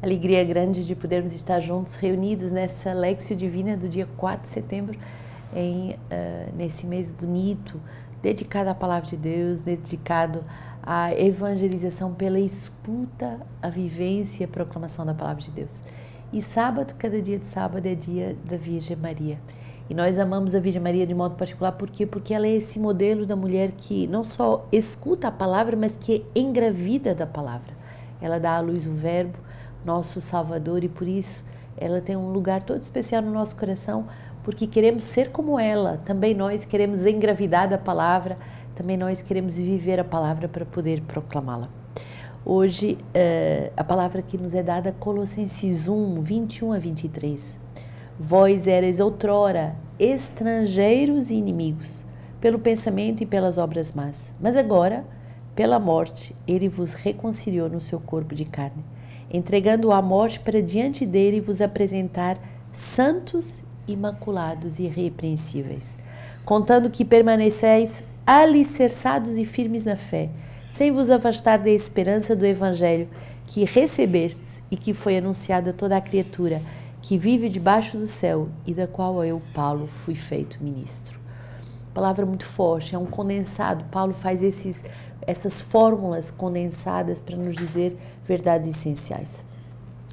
Alegria grande de podermos estar juntos, reunidos nessa Lexio Divina do dia 4 de setembro, nesse mês bonito, dedicado à Palavra de Deus, dedicado à evangelização pela escuta, a vivência e a proclamação da Palavra de Deus. E sábado, cada dia de sábado é dia da Virgem Maria. E nós amamos a Virgem Maria de modo particular, por quê? Porque ela é esse modelo da mulher que não só escuta a palavra, mas que é engravida da palavra. Ela dá à luz o Verbo, nosso Salvador, e por isso ela tem um lugar todo especial no nosso coração, porque queremos ser como ela. Também nós queremos engravidar da palavra, também nós queremos viver a palavra para poder proclamá-la. Hoje, a palavra que nos é dada, Colossenses 1, 21 a 23. Vós erais outrora estrangeiros e inimigos, pelo pensamento e pelas obras más, mas agora, pela morte, ele vos reconciliou no seu corpo de carne, entregando-o à morte para diante dele vos apresentar santos, imaculados e irrepreensíveis, contando que permaneceis alicerçados e firmes na fé, sem vos afastar da esperança do Evangelho que recebestes e que foi anunciada a toda a criatura que vive debaixo do céu e da qual eu, Paulo, fui feito ministro. Palavra muito forte, é um condensado. Paulo faz essas fórmulas condensadas para nos dizer verdades essenciais.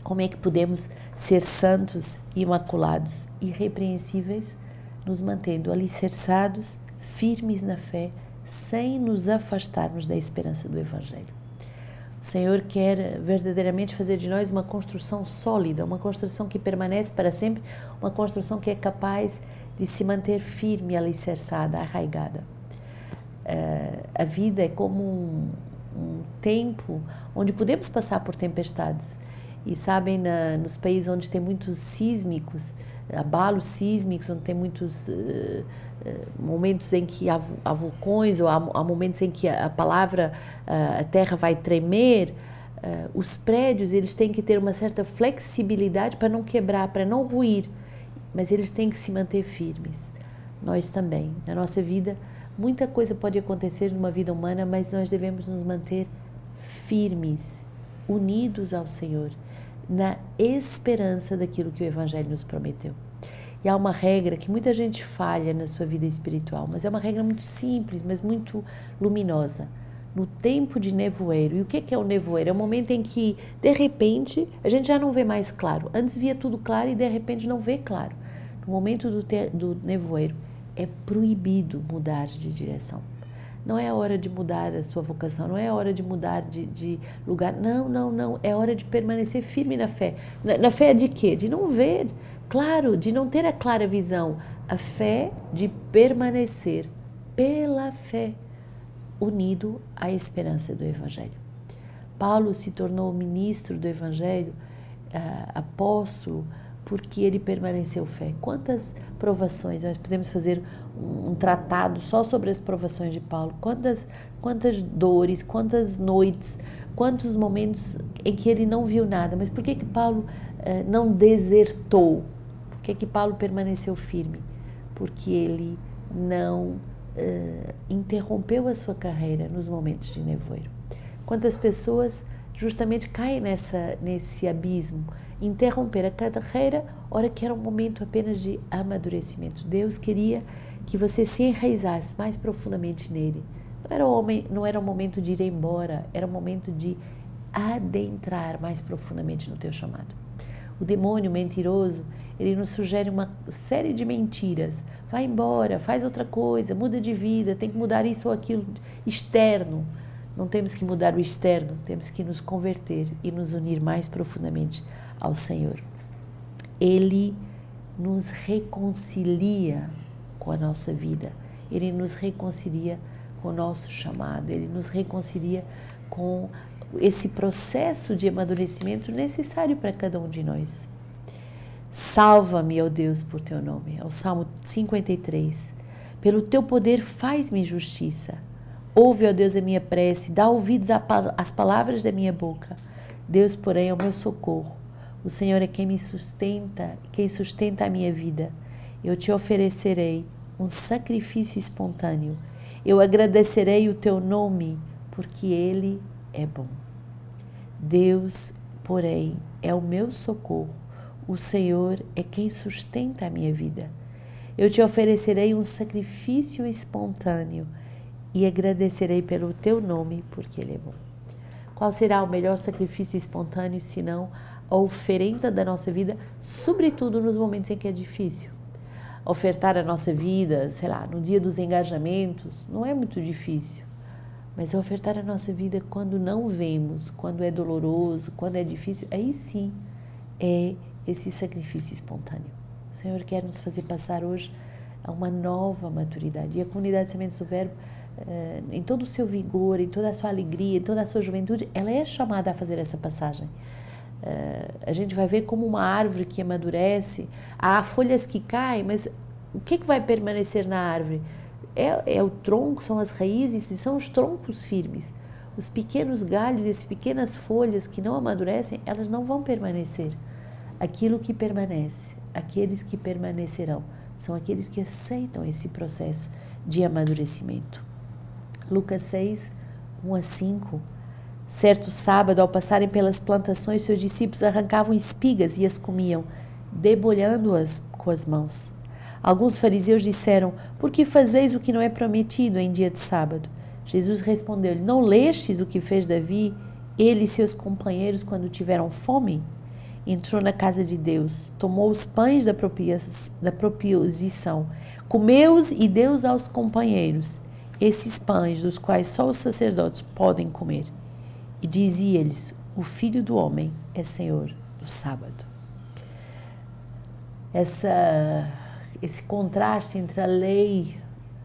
Como é que podemos ser santos, imaculados, irrepreensíveis, nos mantendo alicerçados, firmes na fé, sem nos afastarmos da esperança do Evangelho? O Senhor quer verdadeiramente fazer de nós uma construção sólida, uma construção que permanece para sempre, uma construção que é capaz de se manter firme, alicerçada, arraigada. A vida é como um tempo onde podemos passar por tempestades. E sabem, nos países onde tem muitos sísmicos, abalos sísmicos, onde tem muitos momentos em que há vulcões, ou há momentos em que a terra vai tremer, os prédios eles têm que ter uma certa flexibilidade para não quebrar, para não ruir, mas eles têm que se manter firmes. Nós também, na nossa vida, muita coisa pode acontecer numa vida humana, mas nós devemos nos manter firmes, unidos ao Senhor, na esperança daquilo que o Evangelho nos prometeu. E há uma regra que muita gente falha na sua vida espiritual, mas é uma regra muito simples, mas muito luminosa. No tempo de nevoeiro, e o que é o nevoeiro? É o momento em que, de repente, a gente já não vê mais claro. Antes via tudo claro e, de repente, não vê claro. No momento do nevoeiro, é proibido mudar de direção. Não é a hora de mudar a sua vocação, não é a hora de mudar de lugar. Não. É hora de permanecer firme na fé. Na fé de quê? De não ver claro, de não ter a clara visão. A fé de permanecer pela fé, unido à esperança do Evangelho. Paulo se tornou ministro do Evangelho, apóstolo, porque ele permaneceu fé. Quantas provações, nós podemos fazer um tratado só sobre as provações de Paulo, quantas dores, quantas noites, quantos momentos em que ele não viu nada, mas por que Paulo não desertou? Por que Paulo permaneceu firme? Porque ele não interrompeu a sua carreira nos momentos de nevoeiro. Quantas pessoas justamente caem nesse abismo, interromper a carreira, hora que era um momento apenas de amadurecimento. Deus queria que você se enraizasse mais profundamente nele. Não era um momento de ir embora, era um momento de adentrar mais profundamente no teu chamado. O demônio mentiroso, ele nos sugere uma série de mentiras. Vai embora, faz outra coisa, muda de vida, tem que mudar isso ou aquilo externo. Não temos que mudar o externo, temos que nos converter e nos unir mais profundamente ao Senhor. Ele nos reconcilia com a nossa vida, Ele nos reconcilia com o nosso chamado, Ele nos reconcilia com esse processo de amadurecimento necessário para cada um de nós. Salva-me, ó Deus, por teu nome. É o Salmo 53. Pelo teu poder faz-me justiça. Ouve, ó Deus, a minha prece, dá ouvidos às palavras da minha boca. Deus, porém, é o meu socorro. O Senhor é quem me sustenta, quem sustenta a minha vida. Eu te oferecerei um sacrifício espontâneo. Eu agradecerei o teu nome, porque ele é bom. Deus, porém, é o meu socorro. O Senhor é quem sustenta a minha vida. Eu te oferecerei um sacrifício espontâneo e agradecerei pelo teu nome, porque ele é bom. Qual será o melhor sacrifício espontâneo, senão a oferenda da nossa vida, sobretudo nos momentos em que é difícil? Ofertar a nossa vida, sei lá, no dia dos engajamentos, não é muito difícil. Mas ofertar a nossa vida quando não vemos, quando é doloroso, quando é difícil, aí sim é esse sacrifício espontâneo. O Senhor quer nos fazer passar hoje a uma nova maturidade. E a comunidade de Sementes do Verbo, em todo o seu vigor, em toda a sua alegria, em toda a sua juventude, ela é chamada a fazer essa passagem. A gente vai ver como uma árvore que amadurece, há folhas que caem, mas o que vai permanecer na árvore? É o tronco, são as raízes e são os troncos firmes. Os pequenos galhos, essas pequenas folhas que não amadurecem, elas não vão permanecer. Aquilo que permanece, aqueles que permanecerão, são aqueles que aceitam esse processo de amadurecimento. Lucas 6, 1-5. Certo sábado, ao passarem pelas plantações, seus discípulos arrancavam espigas e as comiam, debulhando-as com as mãos. Alguns fariseus disseram: por que fazeis o que não é prometido em dia de sábado? Jesus respondeu-lhe: não lestes o que fez Davi, ele e seus companheiros, quando tiveram fome? Entrou na casa de Deus, tomou os pães da proposição, comeu-os e deu-os aos companheiros, esses pães dos quais só os sacerdotes podem comer. E dizia-lhes: o Filho do Homem é Senhor do sábado. Esse contraste entre a lei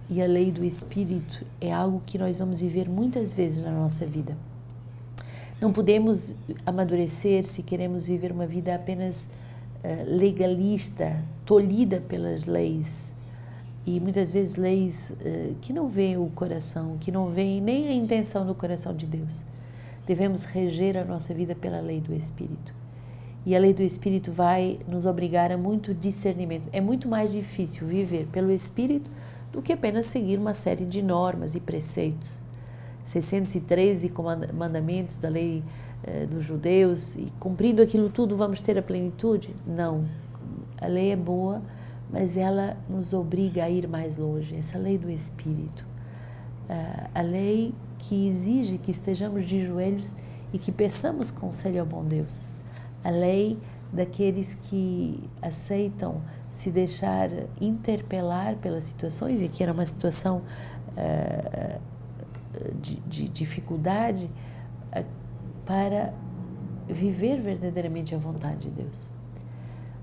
e a lei do Espírito é algo que nós vamos viver muitas vezes na nossa vida. Não podemos amadurecer se queremos viver uma vida apenas legalista, tolhida pelas leis. E muitas vezes leis que não veem o coração, que não veem nem a intenção do coração de Deus. Devemos reger a nossa vida pela lei do Espírito. E a lei do Espírito vai nos obrigar a muito discernimento. É muito mais difícil viver pelo Espírito do que apenas seguir uma série de normas e preceitos. 613 mandamentos da lei dos judeus, e cumprindo aquilo tudo vamos ter a plenitude? Não. A lei é boa, mas ela nos obriga a ir mais longe. Essa lei do Espírito. A lei que exige que estejamos de joelhos e que peçamos conselho ao bom Deus. A lei daqueles que aceitam se deixar interpelar pelas situações, e aqui era uma situação de dificuldade, para viver verdadeiramente a vontade de Deus.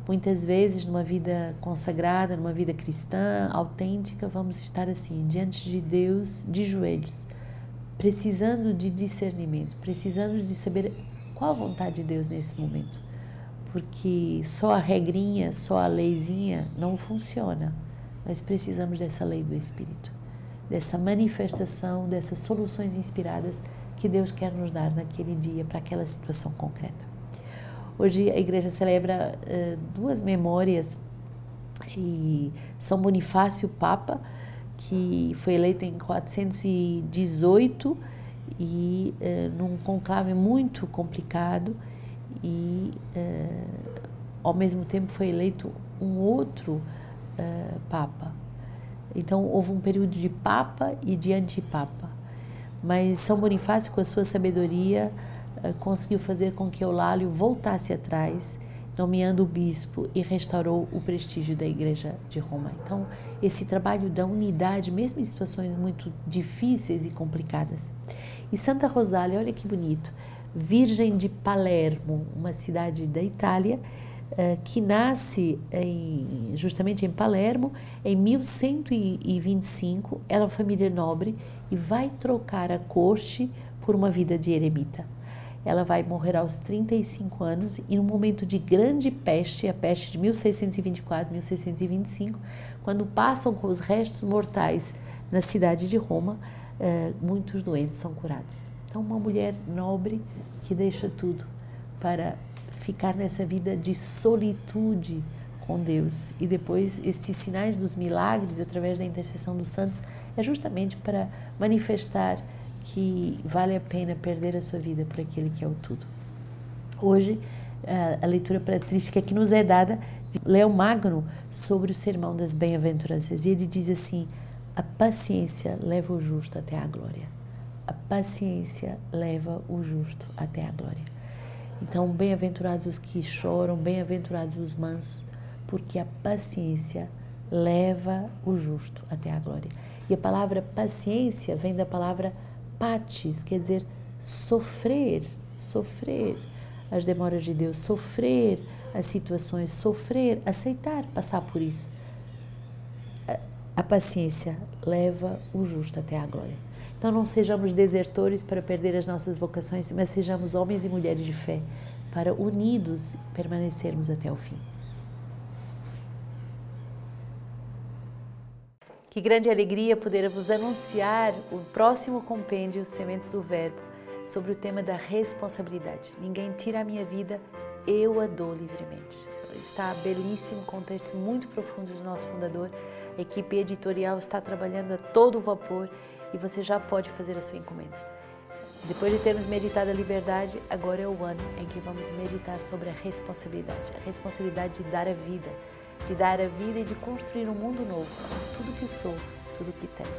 Muitas vezes, numa vida consagrada, numa vida cristã, autêntica, vamos estar assim, diante de Deus, de joelhos, precisando de discernimento, precisando de saber qual a vontade de Deus nesse momento. Porque só a regrinha, só a leizinha não funciona. Nós precisamos dessa lei do Espírito, dessa manifestação, dessas soluções inspiradas que Deus quer nos dar naquele dia, para aquela situação concreta. Hoje a igreja celebra duas memórias, e São Bonifácio, Papa, que foi eleito em 418 e num conclave muito complicado, e ao mesmo tempo foi eleito um outro Papa. Então houve um período de Papa e de antipapa, mas São Bonifácio, com a sua sabedoria, conseguiu fazer com que Eulálio voltasse atrás, nomeando o bispo, e restaurou o prestígio da Igreja de Roma. Então, esse trabalho da unidade, mesmo em situações muito difíceis e complicadas. E Santa Rosália, olha que bonito, Virgem de Palermo, uma cidade da Itália, que nasce justamente em Palermo, em 1125, ela é uma família nobre e vai trocar a corte por uma vida de eremita. Ela vai morrer aos 35 anos e num momento de grande peste, a peste de 1624, 1625, quando passam com os restos mortais na cidade de Roma, muitos doentes são curados. Então, uma mulher nobre que deixa tudo para ficar nessa vida de solitude com Deus. E depois, esses sinais dos milagres, através da intercessão dos santos, é justamente para manifestar que vale a pena perder a sua vida por aquele que é o tudo. Hoje, a leitura patrística que nos é dada de Leão Magno sobre o Sermão das Bem-aventuranças. E ele diz assim: a paciência leva o justo até a glória. A paciência leva o justo até a glória. Então, bem-aventurados os que choram, bem-aventurados os mansos, porque a paciência leva o justo até a glória. E a palavra paciência vem da palavra patis, quer dizer sofrer, sofrer as demoras de Deus, sofrer as situações, sofrer, aceitar, passar por isso. A paciência leva o justo até a glória. Então não sejamos desertores para perder as nossas vocações, mas sejamos homens e mulheres de fé para unidos permanecermos até o fim. Que grande alegria poder vos anunciar o próximo compêndio Sementes do Verbo sobre o tema da responsabilidade. Ninguém tira a minha vida, eu a dou livremente. Está belíssimo, com textos muito profundos do nosso fundador. A equipe editorial está trabalhando a todo vapor e você já pode fazer a sua encomenda. Depois de termos meditado a liberdade, agora é o ano em que vamos meditar sobre a responsabilidade de dar a vida e de construir um mundo novo, com tudo que sou, tudo que tenho.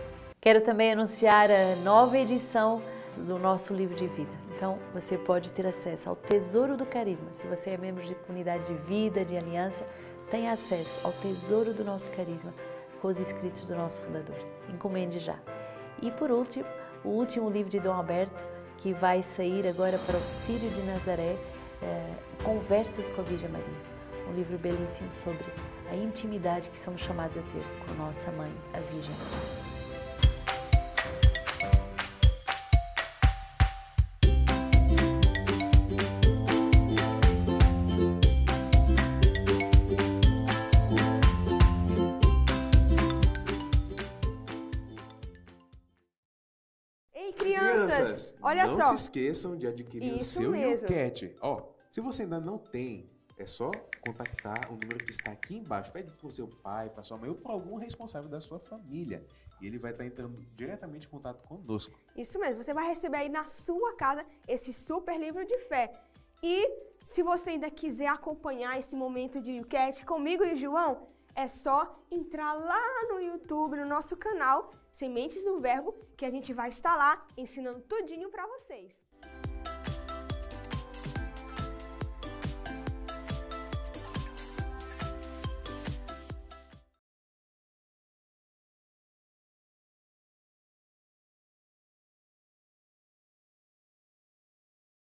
Quero também anunciar a nova edição do nosso livro de vida. Então, você pode ter acesso ao Tesouro do Carisma. Se você é membro de comunidade de vida, de aliança, tem acesso ao Tesouro do nosso Carisma, com os escritos do nosso fundador. Encomende já. E por último, o último livro de Dom Alberto, que vai sair agora para o Círio de Nazaré, Conversas com a Virgem Maria. Um livro belíssimo sobre a intimidade que somos chamados a ter com nossa mãe, a Virgem Maria. Ei, crianças, olha só. Não se esqueçam de adquirir o seu mesmo. YouCat. Ó, se você ainda não tem, é só contactar o número que está aqui embaixo. Pede para o seu pai, para sua mãe ou para algum responsável da sua família. E ele vai estar entrando diretamente em contato conosco. Isso mesmo, você vai receber aí na sua casa esse super livro de fé. E se você ainda quiser acompanhar esse momento de YouCat comigo e o João, é só entrar lá no YouTube, no nosso canal Sementes do Verbo, que a gente vai estar lá ensinando tudinho para vocês.